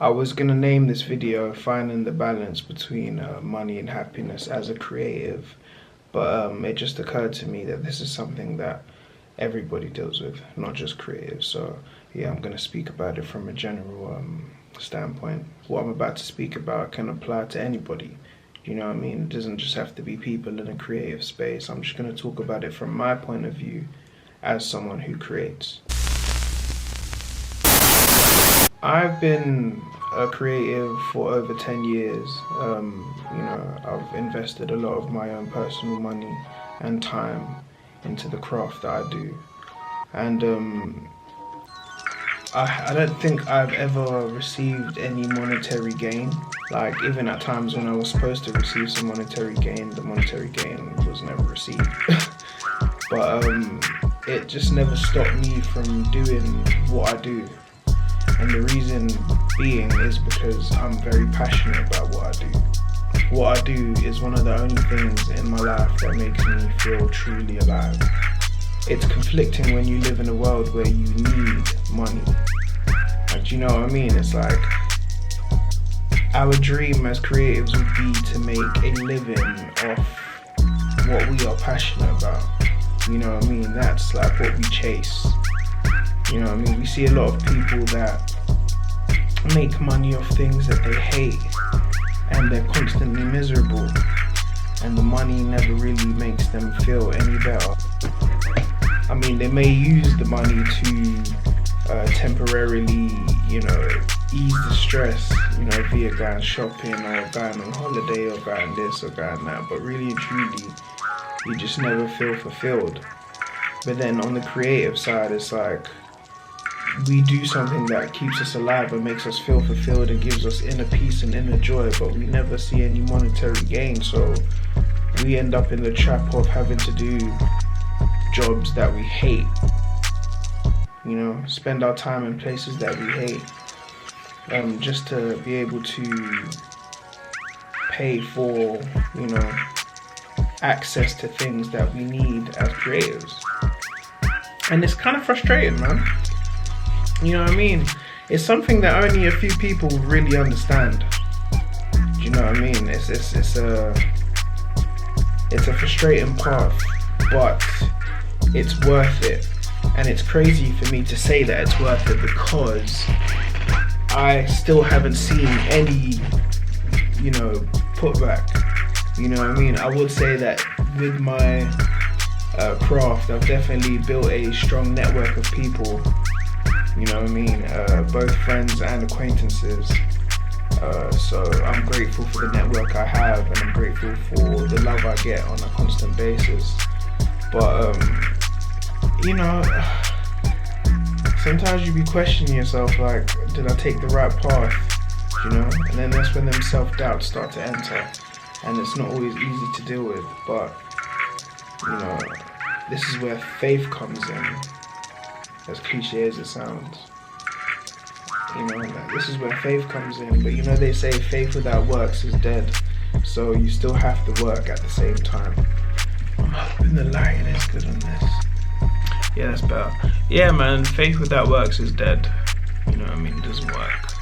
I was gonna name this video "Finding the Balance Between Money and Happiness as a Creative," but it just occurred to me that this is something that everybody deals with, not just creatives. So yeah, I'm gonna speak about it from a general standpoint. What I'm about to speak about can apply to anybody. You know what I mean? It doesn't just have to be people in a creative space. I'm just gonna talk about it from my point of view as someone who creates. I've been a creative for over 10 years. You know, I've invested a lot of my own personal money and time into the craft that I do. And I don't think I've ever received any monetary gain. Like, even at times when I was supposed to receive some monetary gain, the monetary gain was never received. But it just never stopped me from doing what I do. And the reason being is because I'm very passionate about what I do. What I do is one of the only things in my life that makes me feel truly alive. It's conflicting when you live in a world where you need money. Like, do you know what I mean? It's like, our dream as creatives would be to make a living off what we are passionate about. You know what I mean? That's like what we chase. You know what I mean? We see a lot of people that make money off things that they hate, and they're constantly miserable, and the money never really makes them feel any better. I mean, they may use the money to temporarily, you know, ease the stress, you know, via going shopping or going on holiday or going this or going that, but really and truly, you just never feel fulfilled. But then on the creative side, it's like, we do something that keeps us alive and makes us feel fulfilled and gives us inner peace and inner joy, but we never see any monetary gain. So we end up in the trap of having to do jobs that we hate, you know, spend our time in places that we hate, just to be able to pay for, you know, access to things that we need as creatives. And it's kind of frustrating, man. You know what I mean? It's something that only a few people really understand. Do you know what I mean? It's a frustrating path, but it's worth it. And it's crazy for me to say that it's worth it because I still haven't seen any, you know, putback. You know what I mean? I would say that with my craft, I've definitely built a strong network of people. You know what I mean? Both friends and acquaintances. So I'm grateful for the network I have, and I'm grateful for the love I get on a constant basis. But you know, sometimes you be questioning yourself, like, did I take the right path? You know? And then that's when them self-doubts start to enter, and it's not always easy to deal with. But you know, this is where faith comes in. As cliche as it sounds, you know, like, this is where faith comes in. But you know, they say faith without works is dead, so you still have to work at the same time. I'm hoping the lighting is good on this. Yeah, that's better. Yeah, man, faith without works is dead. You know what I mean? It doesn't work.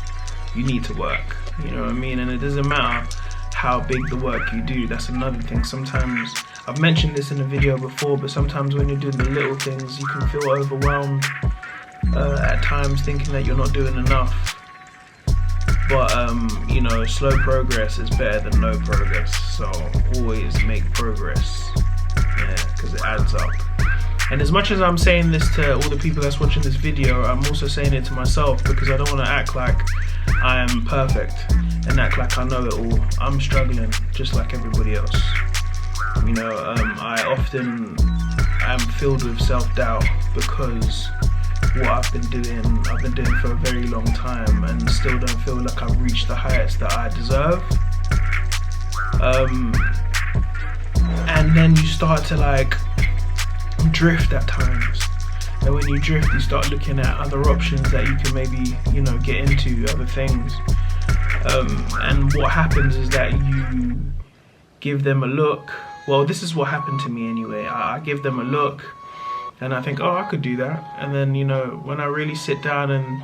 You need to work. You know what I mean? And it doesn't matter how big the work you do. That's another thing. Sometimes, I've mentioned this in a video before, but sometimes when you're doing the little things, you can feel overwhelmed at times, thinking that you're not doing enough. But you know, slow progress is better than no progress. So always make progress, yeah, because it adds up. And as much as I'm saying this to all the people that's watching this video, I'm also saying it to myself, because I don't want to act like I am perfect and act like I know it all. I'm struggling just like everybody else. You know, I often am filled with self-doubt because what I've been doing for a very long time, and still don't feel like I've reached the heights that I deserve. And then you start to like drift at times. And when you drift, you start looking at other options that you can maybe, you know, get into, other things. And what happens is that you give them a look. Well, this is what happened to me anyway. I give them a look and I think, oh, I could do that. And then, you know, when I really sit down and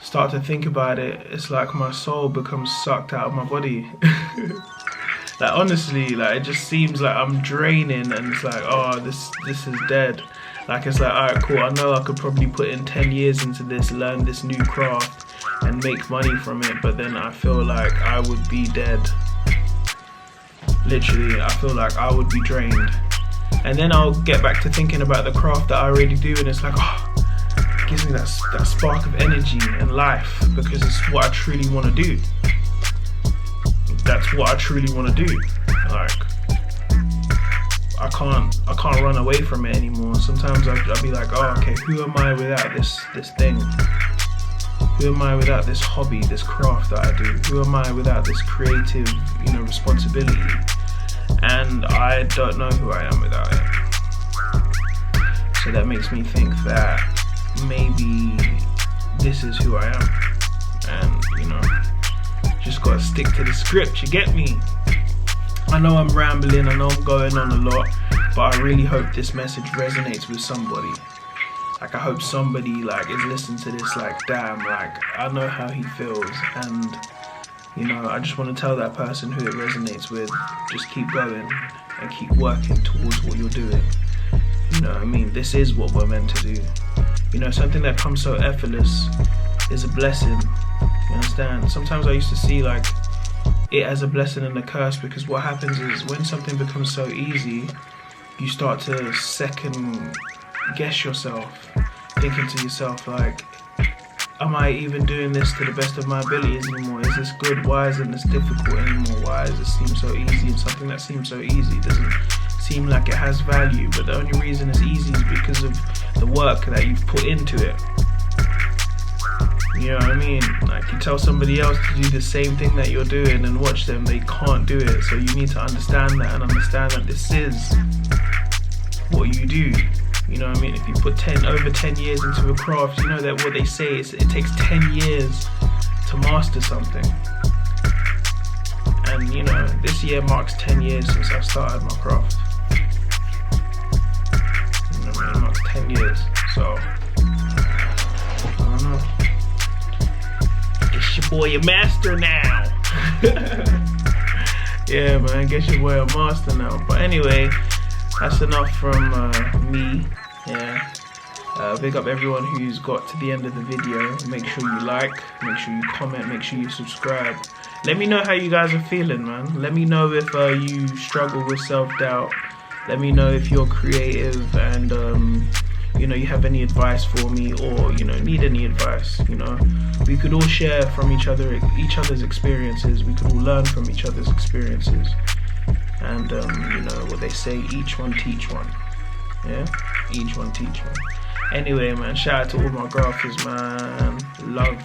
start to think about it, it's like my soul becomes sucked out of my body. Like honestly, like it just seems like I'm draining, and it's like, oh, this is dead. Like it's like, alright, cool, I know I could probably put in 10 years into this, learn this new craft and make money from it, but then I feel like I would be dead. Literally, I feel like I would be drained. And then I'll get back to thinking about the craft that I already do, and it's like, oh, it gives me that spark of energy and life, because it's what I truly want to do. That's what I truly want to do. Like, I can't run away from it anymore. Sometimes I'll be like, oh, okay, who am I without this thing? Who am I without this hobby, this craft that I do? Who am I without this creative, responsibility? And I don't know who I am without it. So that makes me think that maybe this is who I am. And, just gotta stick to the script, you get me? I know I'm rambling, I know I'm going on a lot, but I really hope this message resonates with somebody. Like, I hope somebody is listening to this damn, I know how he feels, and I just want to tell that person who it resonates with, just keep going and keep working towards what you're doing. This is what we're meant to do. Something that comes so effortless is a blessing. You understand? Sometimes I used to see it as a blessing and a curse, because what happens is when something becomes so easy, you start to second guess yourself, thinking to yourself am I even doing this to the best of my abilities anymore? Is this good? Why isn't this difficult anymore? Why does it seem so easy? And something that seems so easy doesn't seem like it has value, but the only reason it's easy is because of the work that you've put into it. You know what I mean? You tell somebody else to do the same thing that you're doing and watch them, they can't do it. So you need to understand that, and understand that this is what you do. You know what I mean? If you put over 10 years into a craft, you know that what they say is it takes 10 years to master something. And this year marks 10 years since I started my craft. It marks 10 years. So, I don't know. It's your boy a master now. Yeah, man, guess your boy a master now. But anyway, that's enough from me. Yeah. Big up everyone who's got to the end of the video. Make sure you like, make sure you comment, make sure you subscribe. Let me know how you guys are feeling, man. Let me know if you struggle with self-doubt. Let me know if you're creative and you have any advice for me, or need any advice. We could all share from each other's experiences. We could all learn from each other's experiences. And what they say, each one teach one. Yeah, each one teach one. Anyway, man, shout out to all my graphers, man. Love.